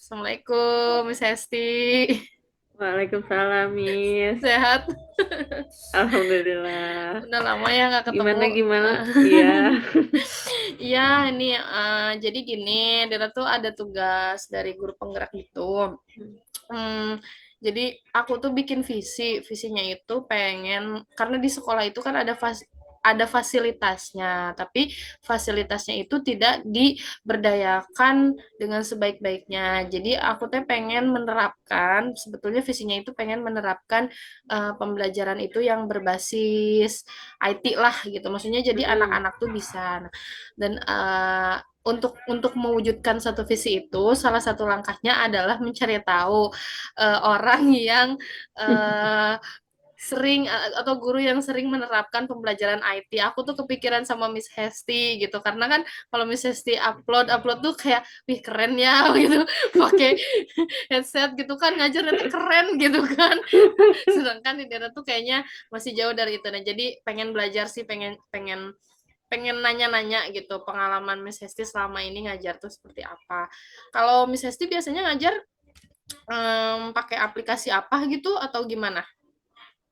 Assalamualaikum, Miss Hesti. Waalaikumsalam, Miss. Sehat? Alhamdulillah. Udah lama ya nggak ketemu. Gimana gimana? Eh, Iya. Iya, ini jadi gini, Dera tuh ada tugas dari guru penggerak gitu. Hmm, jadi aku tuh bikin visinya itu pengen karena di sekolah itu kan ada fasilitasnya, tapi fasilitasnya itu tidak diberdayakan dengan sebaik-baiknya. Jadi aku tuh pengen menerapkan, sebetulnya visinya itu pengen menerapkan pembelajaran itu yang berbasis IT lah gitu. Maksudnya jadi Mm-mm. anak-anak tuh bisa. Nah, dan untuk mewujudkan satu visi itu salah satu langkahnya adalah mencari tahu orang yang eh, sering atau guru yang sering menerapkan pembelajaran IT. Aku tuh kepikiran sama Miss Hesti gitu karena kan kalau Miss Hesti upload upload tuh kayak wih keren ya gitu pakai headset gitu kan ngajarnya tuh keren gitu kan. Sedangkan di daerah tuh kayaknya masih jauh dari itu. Nah, jadi pengen belajar sih, pengen pengen pengen nanya-nanya gitu pengalaman Miss Hesti selama ini ngajar tuh seperti apa. Kalau Miss Hesti biasanya ngajar pakai aplikasi apa gitu atau gimana?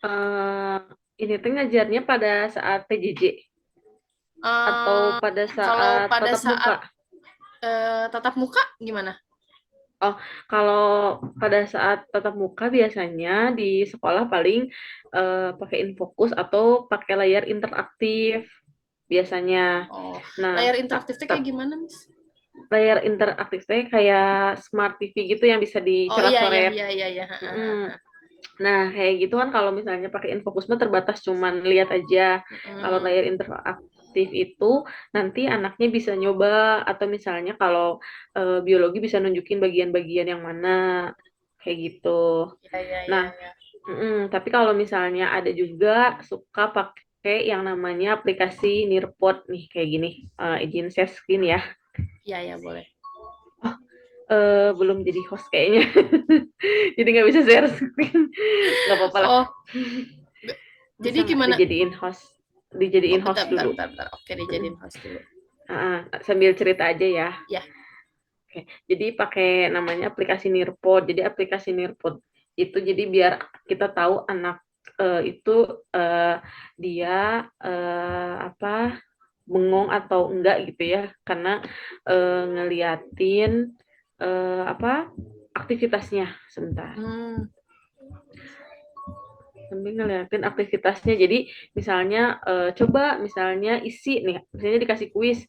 Eh, ini tuh ngajarnya pada saat PJJ atau Eh, pada Kalau saat pada tatap saat muka? tatap muka gimana? Oh, kalau pada saat tatap muka biasanya di sekolah paling pakai Infokus atau pakai layar interaktif biasanya. Oh, Nah, layar ta- interaktifnya kayak ta- gimana, Miss? layar interaktifnya kayak smart TV gitu yang bisa Oh iya iya dicoret-coret. iya iya iya. Mm-mm. Nah, kayak gitu kan kalau misalnya pakai Infocus mah terbatas cuman lihat aja. Kalau Mm, layar interaktif itu nanti anaknya bisa nyoba atau misalnya kalau biologi bisa nunjukin bagian-bagian yang mana kayak gitu. iya iya iya Nah, iya. tapi kalau misalnya ada juga suka pakai yang namanya aplikasi Nearpod nih kayak gini. Izin share screen ya. Iya iya boleh. Belum jadi host kayaknya. Jadi nggak bisa share screen. Nggak apa-apa lah. Oh, Bisa jadi nggak gimana? dijadiin host? Oh, Dijadiin bentar host bentar dulu. bentar bentar. Oke, dijadiin host dulu. Sambil cerita aja ya. Ya. Oke. Jadi pakai namanya aplikasi Nearpod. Jadi aplikasi Nearpod itu jadi biar kita tahu anak itu eh, dia apa bengong atau enggak gitu ya karena ngeliatin apa aktivitasnya sebentar Hmm. sambil ngeliatin aktivitasnya. Jadi misalnya coba misalnya isi nih, misalnya dikasih kuis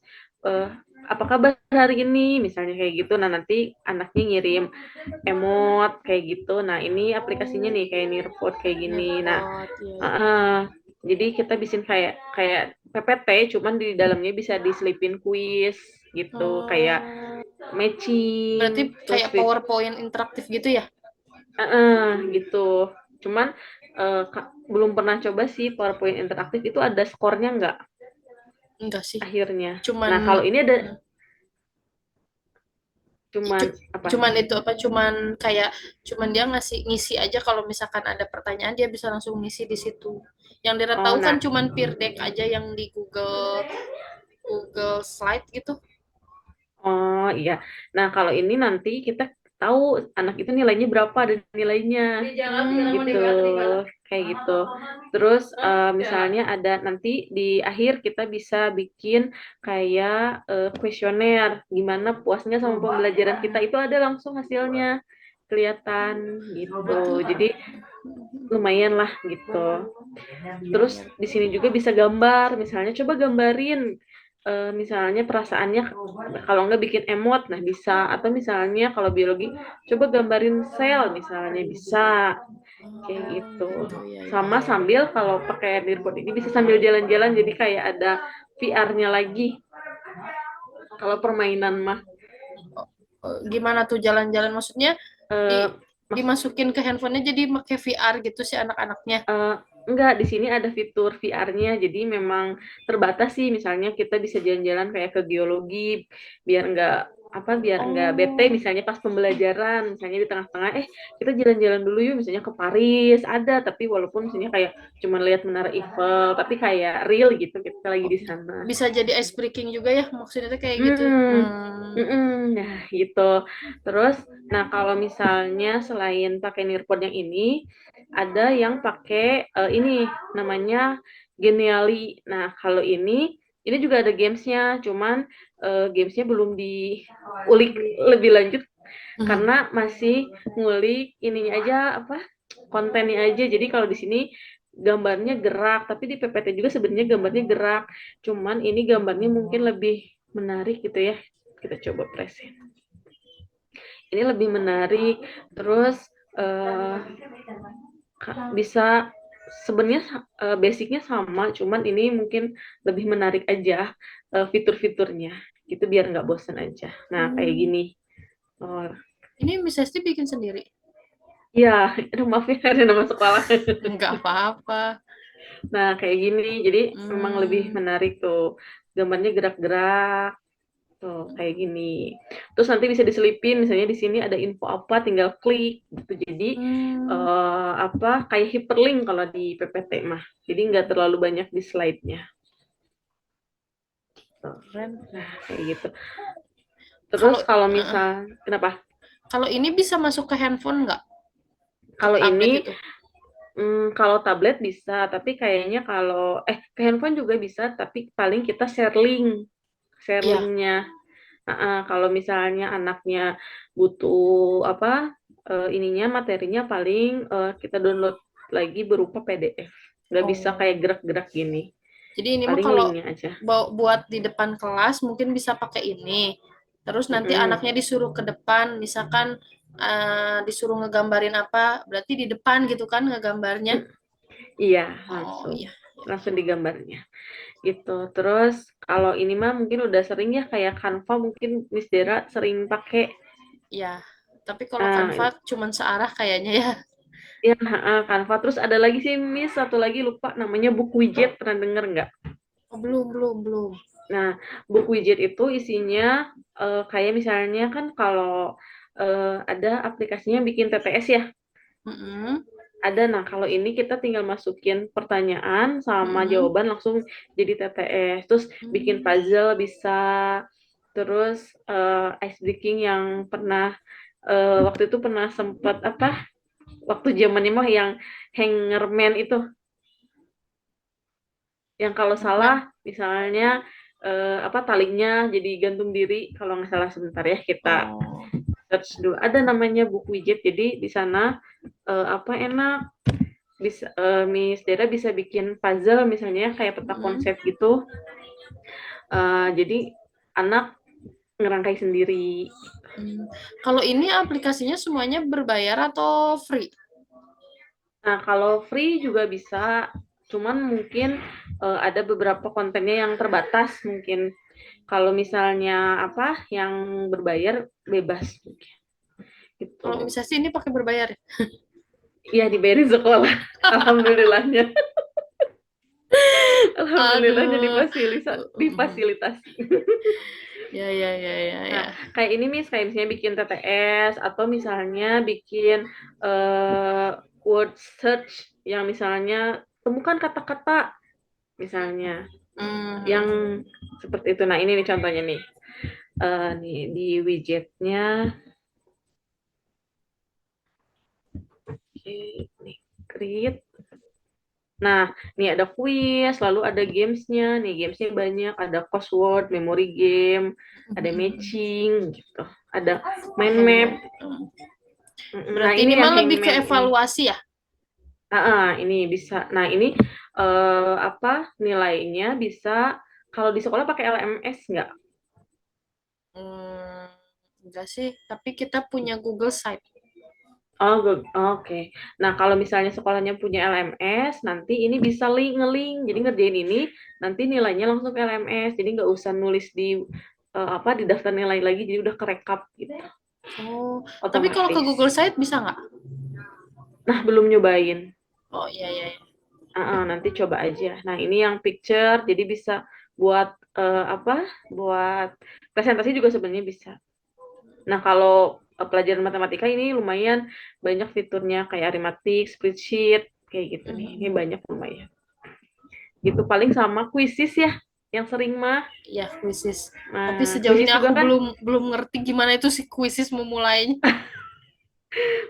eh, apa kabar hari ini, misalnya kayak gitu. Nah nanti anaknya ngirim emot kayak gitu. Nah ini aplikasinya Oh, nih kayak Nearpod kayak gini. Nah Nearpod. Iya iya. jadi kita bikin kayak kayak PPT, cuman di dalamnya bisa diselipin kuis gitu, kayak Oh, berarti matching, terus kayak PowerPoint interaktif gitu ya? gitu. Cuman belum pernah coba sih PowerPoint interaktif itu ada skornya nggak Enggak sih. akhirnya. Cuman Nah kalau ini ada eh, cuman cu- apa? cuman itu apa? Cuman dia ngasih ngisi aja kalau misalkan ada pertanyaan dia bisa langsung ngisi di situ. Yang dia Oh tahu kan nah, cuman peer deck aja yang di Google Google Slide gitu. oh iya. Nah kalau ini nanti kita tahu anak itu nilainya berapa, ada nilainya gitu, kayak gitu. Terus misalnya ada nanti di akhir kita bisa bikin kayak kuesioner gimana puasnya sama pembelajaran kita, itu ada langsung hasilnya kelihatan gitu. Berarti Jadi lumayan lah gitu. iya Terus iya. di sini juga bisa gambar, misalnya coba gambarin misalnya perasaannya, kalau nggak bikin emot, nah bisa. Atau misalnya kalau biologi, coba gambarin sel misalnya bisa kayak Oh, gitu. gitu ya ya Sama ya. sambil kalau pakai Nearpod ini bisa sambil jalan-jalan, jadi kayak ada VR-nya lagi. Kalau permainan mah Gimana tuh jalan-jalan maksudnya di eh, mas dimasukin ke handphonenya jadi pakai VR gitu sih anak-anaknya. Eh, enggak, di sini ada fitur VR-nya, jadi memang terbatas sih. Misalnya kita bisa jalan-jalan kayak ke geologi, biar enggak apa biar nggak bete Oh, misalnya pas pembelajaran misalnya di tengah-tengah kita jalan-jalan dulu yuk misalnya ke Paris ada tapi walaupun misalnya kayak cuma lihat Menara Eiffel tapi kayak real gitu kita lagi di sana. bisa jadi ice breaking juga ya maksudnya tuh kayak gitu. Hmm, Hmm. nah gitu. Terus, nah kalau misalnya selain pakai Nearpod yang ini, ada yang pakai ini namanya Geniali. Nah kalau ini juga ada gamesnya, cuman gamesnya belum diulik lebih lanjut Mhm. karena masih ngulik ininya aja apa kontennya aja. Jadi kalau di sini gambarnya gerak, tapi di PPT juga sebenarnya gambarnya gerak. Cuman ini gambarnya mungkin lebih menarik gitu ya. Kita coba present. Ini lebih menarik. Terus uh, bisa sebenarnya basicnya sama, cuman ini mungkin lebih menarik aja fitur-fiturnya. Gitu biar nggak bosan aja. Nah kayak Hmm. gini. Oh, Ini Miss Esti bikin sendiri. ya, aduh maaf ya ada nama sekolah. Enggak apa-apa. Nah, kayak gini. Jadi memang lebih Hmm. menarik tuh. Gambarnya gerak-gerak tuh kayak gini. Terus nanti bisa diselipin misalnya di sini ada info apa tinggal klik gitu. Jadi Hmm. apa kayak hyperlink kalau di PPT mah. Jadi nggak terlalu banyak di slide-nya. Tuh. Keren. Nah, kayak gitu. Terus Kalau kalau eh, misal kenapa? kalau ini bisa masuk ke handphone nggak? Ke Kalau tablet ini itu? kalau tablet bisa, tapi kayaknya kalau ke handphone juga bisa, tapi paling kita share Iya. linknya. Kalau misalnya anaknya butuh apa ininya materinya paling kita download lagi berupa PDF. Nggak bisa Oh. kayak gerak-gerak gini. Jadi ini mah Paling kalau linknya aja. buat di depan kelas mungkin bisa pakai ini. Terus nanti Mm-mm. anaknya disuruh ke depan, misalkan disuruh ngegambarin apa, berarti di depan gitu kan ngegambarnya. Mm, iya, Oh langsung. iya. Langsung digambarnya. Gitu. Terus kalau ini mah mungkin udah sering ya kayak Canva mungkin Miss Dera sering pakai. Iya. Tapi kalau Canva Nah, cuman searah kayaknya ya. ya, Canva. Terus ada lagi sih Miss, satu lagi lupa namanya Book Widget, pernah denger nggak? Oh, belum. Nah, Book Widget itu isinya kayak misalnya kan kalau ada aplikasinya bikin TTS ya, Mm-mm. ada. Nah, kalau ini kita tinggal masukin pertanyaan sama Mm-mm. jawaban langsung jadi TTS. Terus bikin Mm. puzzle bisa. Terus ice breaking yang pernah waktu itu pernah sempat apa? Waktu zamannya mah yang Hangerman itu, yang kalau Men. salah misalnya apa talinya jadi gantung diri kalau nggak salah sebentar ya kita Oh. search dulu. Ada namanya book widget. Jadi di sana apa enak bisa Miss Dera bisa bikin puzzle misalnya kayak peta Mm. konsep gitu. Jadi anak ngerangkai sendiri. Mm. Kalau ini aplikasinya semuanya berbayar atau free? Nah, kalau free juga bisa, cuman mungkin ada beberapa kontennya yang terbatas mungkin. Kalau misalnya apa yang berbayar bebas mungkin gitu. Kalau misalnya ini pakai berbayar ya? Iya dibayarin sekolah. Alhamdulillahnya. Alhamdulillahnya Aduh. difasilitasi. Nah, Ya. kayak ini kayak misalnya bikin TTS atau misalnya bikin eh, word search yang misalnya temukan kata-kata misalnya yang Hmm. seperti itu. Nah, ini nih contohnya nih. Nih di widgetnya. Oke, nih create. Nah, nih ada quiz, lalu ada gamesnya. Nih gamesnya banyak, ada crossword, memory game, ada matching gitu. Ada mind map. Hangman. Nah, Berarti ini ini yang mah lebih ke hangman ini. evaluasi ya? Ini bisa. Nah, ini apa nilainya bisa kalau di sekolah pakai LMS nggak? Hmm, enggak sih, tapi kita punya Google Site. Oh, oke. Nah, kalau misalnya sekolahnya punya LMS, nanti ini bisa ngelink. Jadi ngerjain ini, nanti nilainya langsung ke LMS. Jadi nggak usah nulis di apa di daftar nilai lagi, jadi udah kerekap gitu, Oh, tapi kalau ke otomatis. Google Site bisa nggak? Nah, belum nyobain. Oh iya. Nanti coba aja. Nah, ini yang picture, jadi bisa buat apa? Buat presentasi juga sebenarnya bisa. Nah, kalau pelajaran matematika ini lumayan banyak fiturnya kayak arithmetic, spreadsheet, kayak gitu nih. Ini Mhm. banyak lumayan. Gitu paling sama kuisis ya yang sering mah. Ya, kuisis. Tapi Nah, sejauh kuisis ini juga aku kan, belum belum ngerti gimana itu si kuisis memulainya.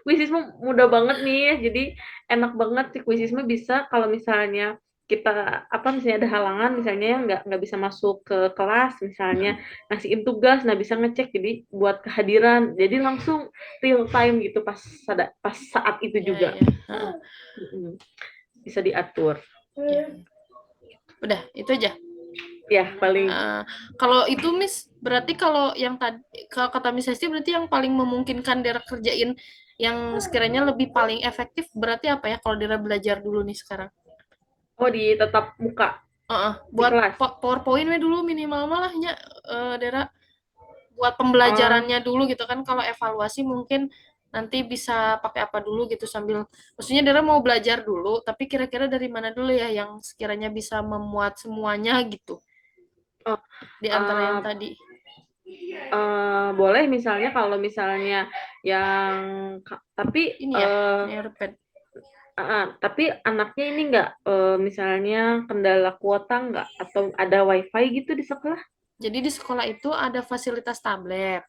kuisis mah mudah banget nih. Jadi enak banget sih kuisis mah bisa kalau misalnya kita apa misalnya ada halangan misalnya yang nggak bisa masuk ke kelas misalnya ngasihin tugas nah bisa ngecek jadi buat kehadiran jadi langsung real time gitu pas saat itu Ya, juga. ya. Heeh. Mm-mm. Bisa diatur Ya. Udah, itu aja. ya paling. Eh, kalau itu Miss, berarti kalau yang tadi kalau kata Miss Hesti berarti yang paling memungkinkan Dera kerjain yang sekiranya lebih paling efektif berarti apa ya kalau Dera belajar dulu nih sekarang? Oh di tetap muka di Buat kelas. PowerPoint we dulu minimal malahnya Dera buat Oh, pembelajarannya dulu gitu kan kalau evaluasi mungkin nanti bisa pakai apa dulu gitu sambil maksudnya Dera mau belajar dulu tapi kira-kira dari mana dulu ya yang sekiranya bisa memuat semuanya gitu oh, di antara yang uh, tadi. boleh misalnya kalau misalnya yang tapi Ini ya, Neureped. tapi anaknya ini nggak misalnya kendala kuota nggak atau ada wifi gitu di sekolah? Jadi di sekolah itu ada fasilitas tablet.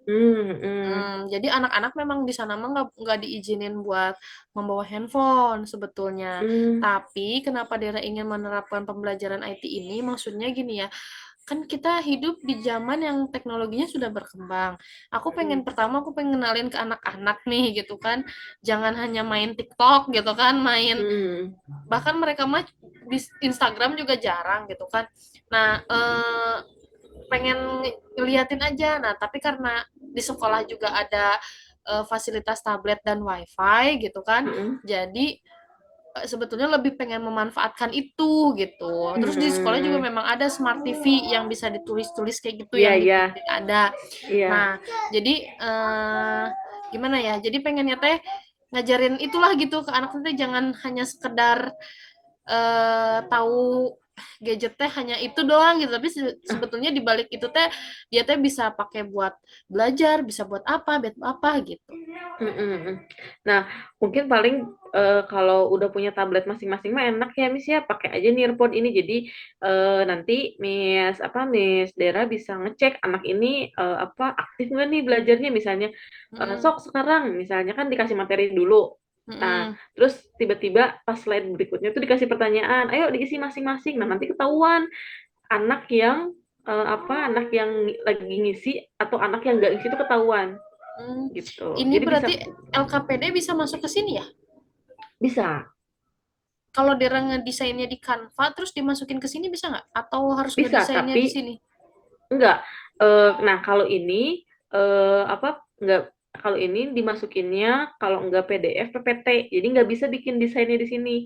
Hmm, hmm, Jadi anak-anak memang di sana mah nggak diizinin buat membawa handphone sebetulnya. hmm, Tapi kenapa Dera ingin menerapkan pembelajaran IT ini? Maksudnya gini ya, kan kita hidup di zaman yang teknologinya sudah berkembang. hmm, Aku pengen kenalin ke anak-anak nih gitu kan. Jangan hanya main TikTok gitu kan, main hmm, bahkan mereka mah di Instagram juga jarang gitu kan. Nah, pengen ngeliatin aja. Nah, tapi karena di sekolah juga ada fasilitas tablet dan wifi gitu kan. hmm, Jadi sebetulnya lebih pengen memanfaatkan itu gitu. Terus di sekolah juga hmm. memang ada smart TV yang bisa ditulis-tulis kayak gitu Iya, yang di iya, ada. iya. Nah, jadi gimana ya? Jadi pengennya teh ngajarin itulah gitu ke anak nanti jangan hanya sekedar tahu gadget teh hanya itu doang gitu tapi sebetulnya di balik itu teh dia teh bisa pakai buat belajar bisa buat apa gitu. Mm, mm, mm. Nah, mungkin paling kalau udah punya tablet masing-masing mah enak ya Miss ya, pakai aja Nearpod ini. Jadi nanti Miss Dera bisa ngecek anak ini apa aktif nggak nih belajarnya misalnya Mm-mm. sok sekarang misalnya kan dikasih materi dulu. Nah, Mm-mm. terus tiba-tiba pas slide berikutnya tuh dikasih pertanyaan, ayo diisi masing-masing. Nah, nanti ketahuan anak yang anak yang lagi ngisi atau anak yang nggak ngisi itu ketahuan Hmm. gitu. Ini Jadi bisa berarti LKPD bisa masuk ke sini ya bisa kalau dia ngedesainnya di Canva terus dimasukin ke sini bisa nggak atau harus bisa ngedesainnya di tapi sini. enggak. Nah kalau ini apa enggak kalau ini dimasukinnya kalau enggak PDF PPT jadi nggak bisa bikin desainnya di sini.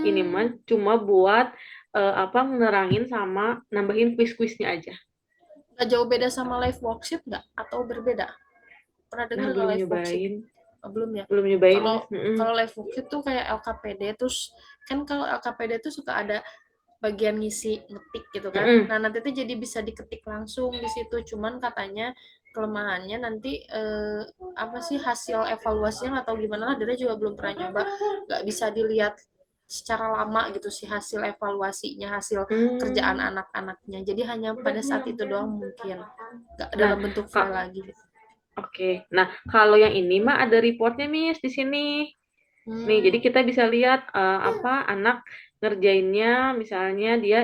Ini mah Hmm. cuma buat apa nerangin sama nambahin kuis-kuisnya aja. Nggak jauh beda sama live worksheet nggak atau berbeda pernah Nah dengar nggak belum live worksheet. nyobain Oh, belum ya. belum nyobain Kalau Mas. Mm-mm. kalau live worksheet tuh kayak LKPD terus kan kalau LKPD tuh suka ada bagian ngisi ngetik gitu kan. Mm-mm. Nah, nanti tuh jadi bisa diketik langsung di situ. Cuman katanya kelemahannya nanti apa sih hasil evaluasinya atau gimana lah dia juga belum pernah nyoba nggak bisa dilihat secara lama gitu sih hasil evaluasinya hasil kerjaan Hmm. anak-anaknya jadi hanya pada saat itu doang mungkin nggak Nah, dalam bentuk Kak, file lagi gitu. oke. Nah, kalau yang ini mah ada reportnya, Miss, di sini. Nih, jadi Hmm. kita bisa lihat apa anak ngerjainnya, misalnya dia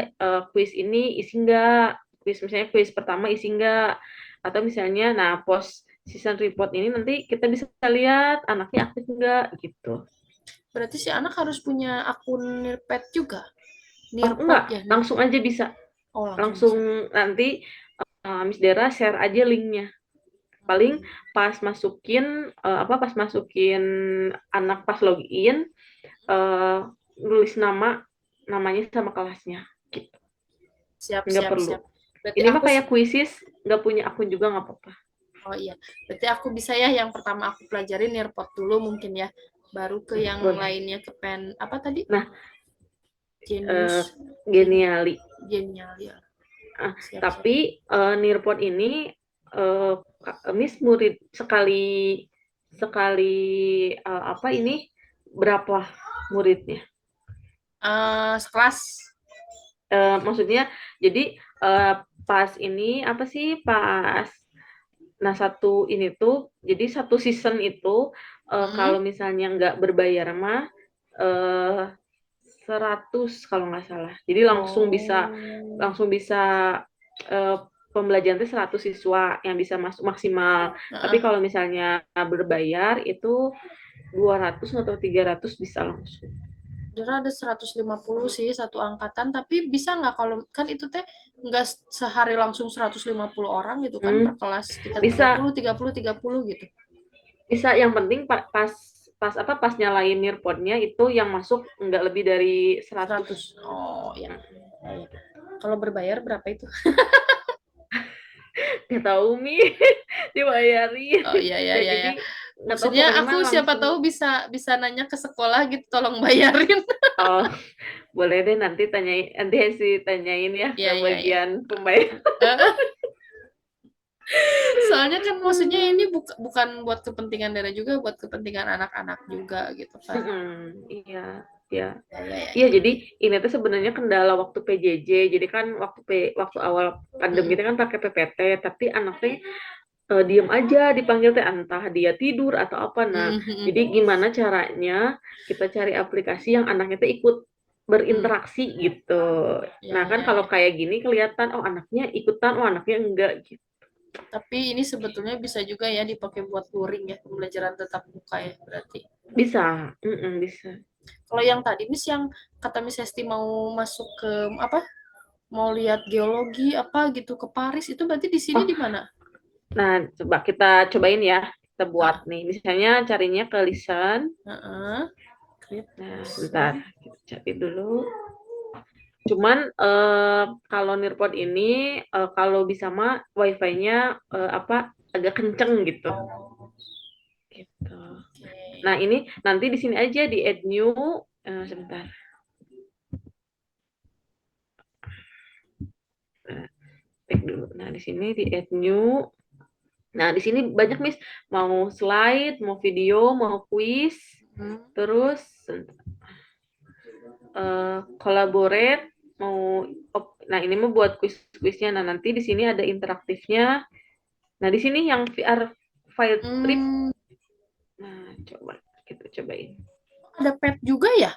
kuis ini isi enggak, kuis misalnya kuis pertama isi enggak, atau misalnya, nah post season report ini nanti kita bisa lihat anaknya aktif enggak gitu. Berarti si anak harus punya akun Nearpad juga. Oh Nearpad enggak, ya, langsung Nearpad. aja bisa, Oh, langsung langsung bisa. nanti Miss Dera share aja linknya. Paling pas masukin anak pas login eh nulis namanya sama kelasnya gitu Siap, nggak siap, perlu siap. Berarti ini mah aku kayak kuisis nggak punya akun juga nggak apa-apa. oh iya. Berarti aku bisa ya yang pertama aku pelajarin Nearpod dulu mungkin ya. Baru ke yang Boleh. lainnya ke pen apa tadi? Nah Genius, eh, gen, geniali. genial ya. Ah, Siap, siap. tapi Nearpod ini eh, Miss murid sekali sekali apa ini berapa muridnya? Sekelas. Maksudnya jadi pas ini apa sih pas nah satu ini tuh jadi satu season itu Mm-mm. kalau misalnya nggak berbayar mah eh 100 kalau nggak salah. Jadi Oh. langsung bisa eh, pembelajaran itu 100 siswa yang bisa masuk maksimal. Tapi Heeh. kalau misalnya berbayar itu 200 atau 300 bisa langsung. Dera ada 150 sih satu angkatan, tapi bisa nggak kalau kan itu teh nggak sehari langsung 150 orang gitu kan per Hmm, kelas kita tiga bisa puluh 30 30 gitu. bisa yang penting pas pas apa pas nyalain earphone-nya itu yang masuk nggak lebih dari 100. 100. Oh ya. Ya, ya. Kalau berbayar berapa itu? Nggak tahu Mi dibayarin Oh iya ya ya ya jadi ya. nggak tahu Maksudnya pokoknya aku mah siapa langsung tahu bisa bisa nanya ke sekolah gitu tolong bayarin. oh boleh deh nanti sih tanyain ya Iya ke iya iya. bagian pembayar. Eh, Soalnya kan maksudnya ini bukan buat kepentingan daerah juga, buat kepentingan anak-anak juga gitu kan. Iya ya Ya ya ya iya ya. jadi ini tuh sebenarnya kendala waktu PJJ jadi kan waktu awal pandemi Mm-mm. itu kan pakai PPT tapi anaknya diem aja dipanggil teh entah dia tidur atau apa. Nah, Mhm. jadi gimana caranya kita cari aplikasi yang anaknya tuh ikut Hmm. berinteraksi gitu. Nah, Ya kan ya kalau ya. kayak gini kelihatan oh anaknya ikutan, oh anaknya enggak gitu. Tapi ini sebetulnya bisa juga ya dipakai buat luring ya, pembelajaran tetap muka ya berarti. Bisa, bisa. Kalau yang tadi Miss yang kata Miss Hesti mau masuk ke apa? Mau lihat geologi apa gitu ke Paris itu berarti di sini Oh, di mana? nah coba kita cobain ya. Kita buat Ah, nih. Misalnya carinya ke Listen. heeh. Create Nah, sebentar. lesson. Kita cari dulu. Cuman kalau Nearpod ini kalau bisa mah wifi-nya apa agak kenceng gitu. Oh, Gitu. Nah, oke. ini nanti di sini aja di add new sebentar. Nah, take dulu. Nah, di sini di add new. Nah, di sini banyak Miss mau slide, mau video, mau quiz, Hmm. terus collaborate, mau nah ini mau buat quiz-quiznya. Nah, nanti di sini ada interaktifnya. Nah, di sini yang VR file trip. Hmm, Nah, coba kita cobain. ada pet juga ya?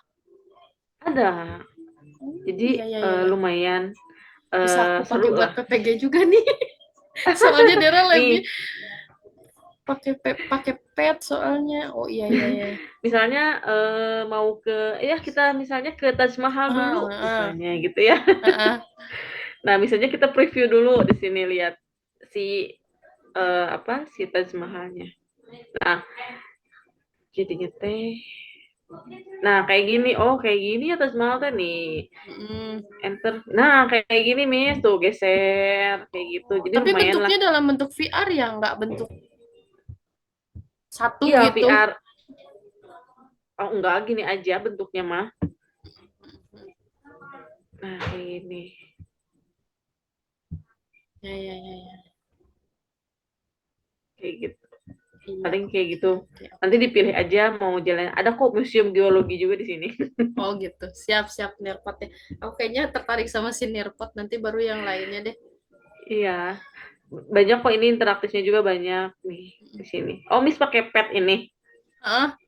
Ada. Oh, Jadi iya iya iya ya. lumayan Bisa aku pakai seru buat lah. PPG juga nih. Soalnya Dera lagi Nih, pakai pet soalnya. Oh iya iya iya. misalnya mau ke ya kita misalnya ke Taj Mahal dulu Ah, ah, misalnya gitu ya. ah, ah. Nah, misalnya kita preview dulu di sini lihat si apa si Taj Mahalnya. Nah, jadinya teh. Nah, kayak gini. Oh, kayak gini ya Taj Mahal teh nih. Mm. Enter. Nah, kayak gini Miss tuh geser kayak gitu. Jadi Tapi lumayan lah. bentuknya dalam bentuk VR ya, nggak bentuk satu Iya, gitu. VR. Oh, enggak gini aja bentuknya mah. Nah, kayak gini. Ya ya ya ya. Kayak gitu. Iya, Paling kayak oke gitu. oke Nanti oke. dipilih aja mau jalan. Ada kok museum geologi juga di sini. Oh gitu. Siap siap Nirpot deh. Aku kayaknya tertarik sama si Nirpot. Nanti baru yang lainnya deh. Iya, banyak kok ini interaktifnya juga banyak nih di sini. Oh, Miss pakai pet ini. Ah,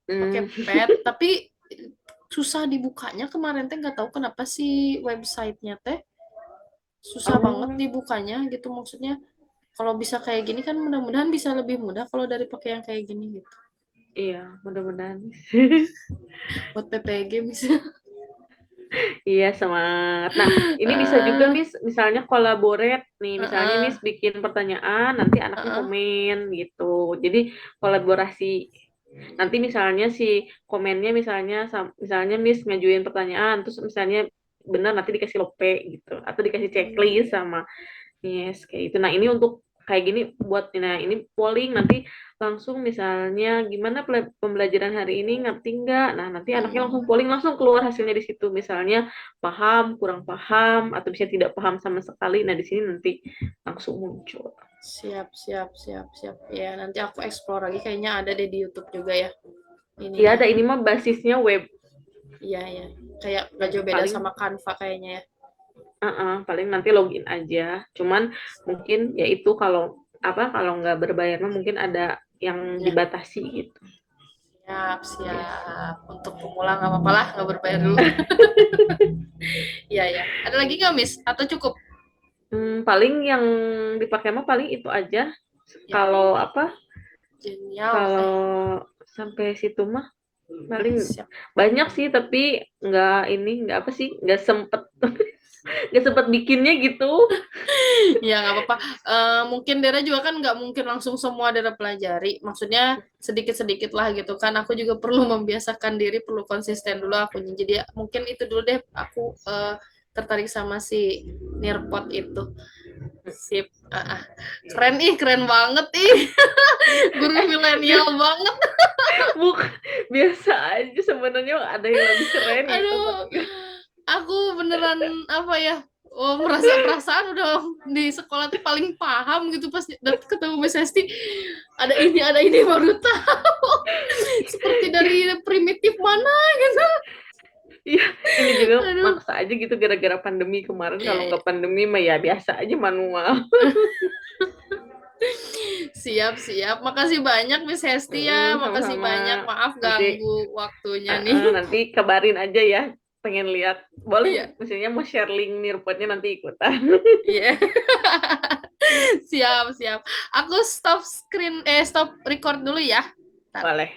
pakai Hmm. pet. Tapi susah dibukanya kemarin teh nggak tahu kenapa sih websitenya teh susah banget Oh, dibukanya gitu maksudnya. Kalau bisa kayak gini kan mudah-mudahan bisa lebih mudah kalau dari pakai yang kayak gini gitu. iya, mudah-mudahan. Buat PPG bisa. Iya, semangat. Nah, ini bisa juga Ah, Miss, misalnya collaborate nih, misalnya Miss ah, bikin pertanyaan, nanti anaknya ah, komen gitu. Jadi kolaborasi. Nanti misalnya si komennya misalnya Miss ngajuin pertanyaan, terus misalnya benar nanti dikasih lope gitu, atau dikasih checklist hmm. sama yes, kayak itu. Nah, ini untuk kayak gini buat nah ini polling nanti langsung misalnya gimana pembelajaran hari ini ngerti nggak? Nah, nanti anaknya langsung Hmm. polling langsung keluar hasilnya di situ. Misalnya paham, kurang paham, atau bisa tidak paham sama sekali. Nah, di sini nanti langsung muncul. Siap, siap, siap, siap. Ya, nanti aku explore lagi. Kayaknya ada deh di YouTube juga ya Iya ininya. ada, ini mah basisnya web. Iya, ya. Kayak gak jauh beda Paling sama Canva kayaknya ya. paling nanti login aja. Cuman mungkin ya itu kalau apa kalau nggak berbayar mah mungkin ada yang Ya, dibatasi gitu. siap, Yes. siap. Untuk pemula nggak apa-apa lah, nggak berbayar dulu. Iya, ya. Ada lagi nggak, Miss? Atau cukup? Paling yang dipakai mah paling itu aja. Ya, Kalau apa? genial. Kalau sampai situ mah paling Siap. banyak sih tapi nggak apa sih nggak sempet nggak sempet bikinnya gitu. Ya, nggak apa-apa. Mungkin Dera juga kan nggak mungkin langsung semua Dera pelajari. Maksudnya sedikit-sedikit lah gitu kan. Aku juga perlu membiasakan diri, perlu konsisten dulu akunya. Jadi ya, mungkin itu dulu deh. Aku tertarik sama si Nearpod itu. Sip. Keren ih, keren banget ih. Guru milenial banget. Bukan, biasa aja sebenarnya ada yang lebih keren gitu Aduh, tapi aku beneran apa ya? Oh, merasa perasaan udah di sekolah tuh paling paham gitu pas ketemu Miss Hesti. Ada ini baru tahu. Seperti dari primitif mana gitu. iya ini juga Aduh. maksa aja gitu gara-gara pandemi kemarin, Iya, kalau iya. nggak pandemi mah ya biasa aja manual. Siap, siap. Makasih banyak Miss Hesti ya. Makasih Sama-sama. banyak. Maaf Nanti ganggu waktunya nih. nanti kabarin aja ya, pengen lihat boleh, Iya, misalnya mau share link Nearpodnya nanti ikutan. iya. Siap, siap. Aku stop record dulu ya. Bentar. Boleh.